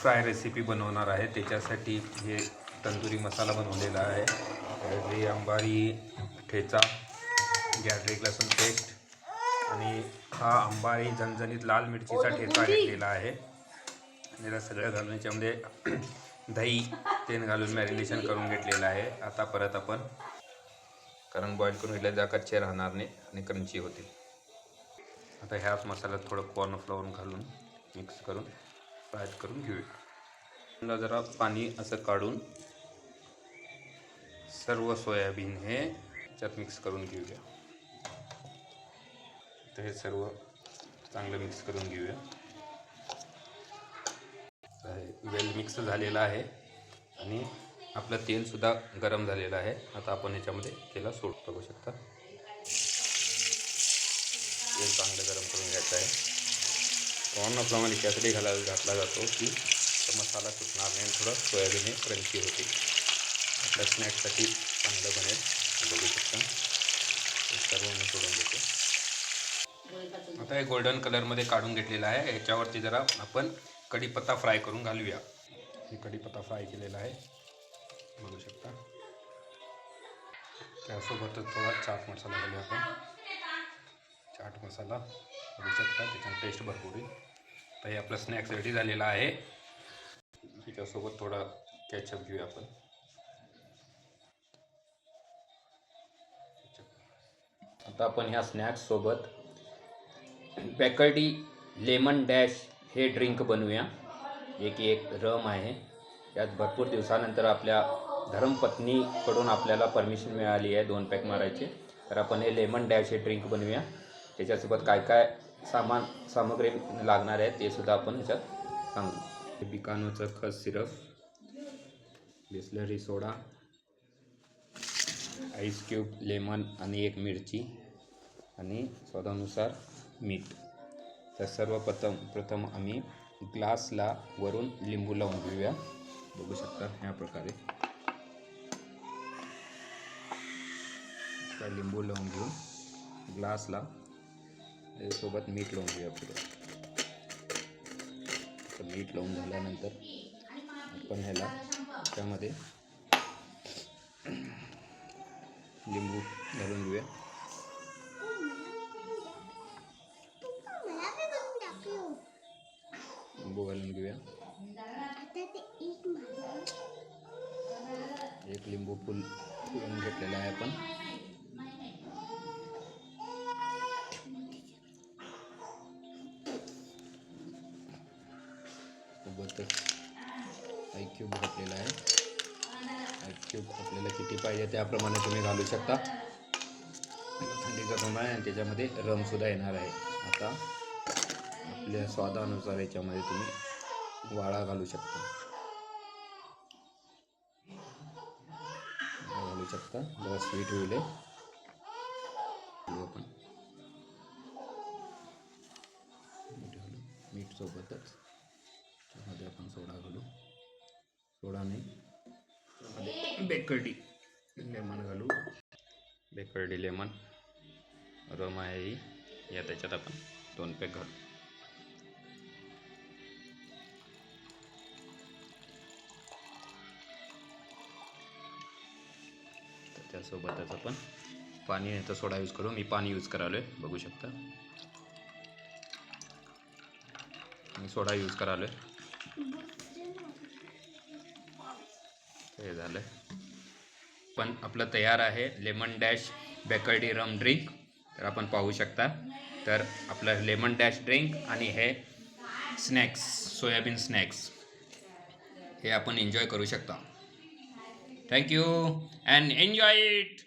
Fry recipe बनवणार आहे. त्याच्यासाठी हे तंदुरी मसाला बनवलेला आहे. हे अंबारी ठेचा, गॅर्लिक लसूण पेस्ट आणि हा अंबारी झणझणीत लाल मिरचीचा ठेचा घेतलेला आहे. आणि याला सगळं घालून याच्यामध्ये दही तेल घालून मॅरिनेशन करून घेतलेलं आहे. आता परत आपण कारण बॉईल करून घेतल्या जा कच्चे राहणार नाही आणि क्रंची होतील. आता ह्याच मसाल्यात थोडं कॉर्नफ्लॉवर घालून मिक्स करून फ्राय करून घेऊया. जरा पाणी असं काढून सर्व सोयाबीन हे त्यात मिक्स करून घेऊया. तर हे सर्व चांगलं मिक्स करून घेऊया. वेल मिक्स झालेलं आहे आणि आपलं तेलसुद्धा गरम झालेलं आहे. आता आपण याच्यामध्ये तेला सोडतो. बघू शकता तेल चांगलं गरम करून घ्यायचं आहे. कॉर्नफ्लॉवर त्यासाठी घातला जातो की मसाला सुटणार नाही आणि थोडं सोयाबीन हे क्रंची होते. आपल्या स्नॅक्ससाठी चांगलं बनेल. बघू शकता हे सर्व मी सोडून देतो. आता हे गोल्डन कलरमध्ये काढून घेतलेलं आहे. ह्याच्यावरती जरा आपण कढीपत्ता फ्राय करून घालूया. हे कढीपत्ता फ्राय केलेला आहे. बघू शकता. त्यासोबतच थोडा चाट मसाला घालूया आपण. चाट मसाला बघू शकता त्याच्यानं टेस्ट भरपूर येईल. तर हे आपलं स्नॅक्स रेडी झालेला आहे. त्याच्यासोबत थोडा केचप घेऊया आपण. आता आपण ह्या स्नॅक्स सोबत बॅकर्डी लेमन डॅश हे ड्रिंक बनवूया. एक रम आहे. यात भरपूर दिवसानंतर आपल्या धर्मपत्नीकडून आपल्याला परमिशन मिळाली आहे 2 पॅक मारायचे. तर आपण हे लेमन डॅश हे ड्रिंक बनवूया. त्याच्यासोबत काय काय सामग्री लागणार आहे ते सुद्धा आपण ह्याच्यात सांगू. बिकानोचं खस सिरप, बिस्लरी सोडा, आईस क्यूब, लेमन आणि एक मिरची आणि स्वादानुसार मीठ. तर सर्वप्रथम आम्ही ग्लासला वरून लिंबू लावून घेऊया. बघू शकता ह्या प्रकारे लिंबू लावून घेऊन ग्लासला सोबत मीठ लावून घेऊया. पुढे मीठ लावून झाल्यानंतर आपण ह्याला त्यामध्ये लिंबू घालून घेऊया. लिंबू घालून घेऊया. एक लिंबू पिळून घेतलेला आहे आपण. सोबतच आईस क्यूब घातलेला आहे. आईस क्यूब आपल्याला किती पाहिजे त्याप्रमाणे तुम्ही घालू शकता. थंडीचा प्रमाण आहे आणि त्याच्यामध्ये रमसुद्धा येणार आहे. आता आपल्या स्वादानुसार याच्यामध्ये तुम्ही वाळा घालू शकता. घालू शकता. जरा स्वीट होईल. आपण मीठ सोबतच त्यामध्ये आपण सोडा घालू. सोडा नाही त्यामध्ये बेकर्डी लेमन घालू. बेकर्डी लेमन रम आहे ही. या त्याच्यात आपण 2 पॅक घालू. तर त्यासोबतच आपण पाणी नाही तर सोडा यूज करू. मी पाणी यूज करालोय. बघू शकता मी सोडा यूज करालोय. हे झालं पण आपलं तयार आहे लेमन डॅश बॅकर्डी रम ड्रिंक. तर आपण पाहू शकता. तर आपलं लेमन डॅश ड्रिंक आणि हे स्नॅक्स सोयाबीन स्नॅक्स हे आपण एन्जॉय करू शकता. Thank you and enjoy it.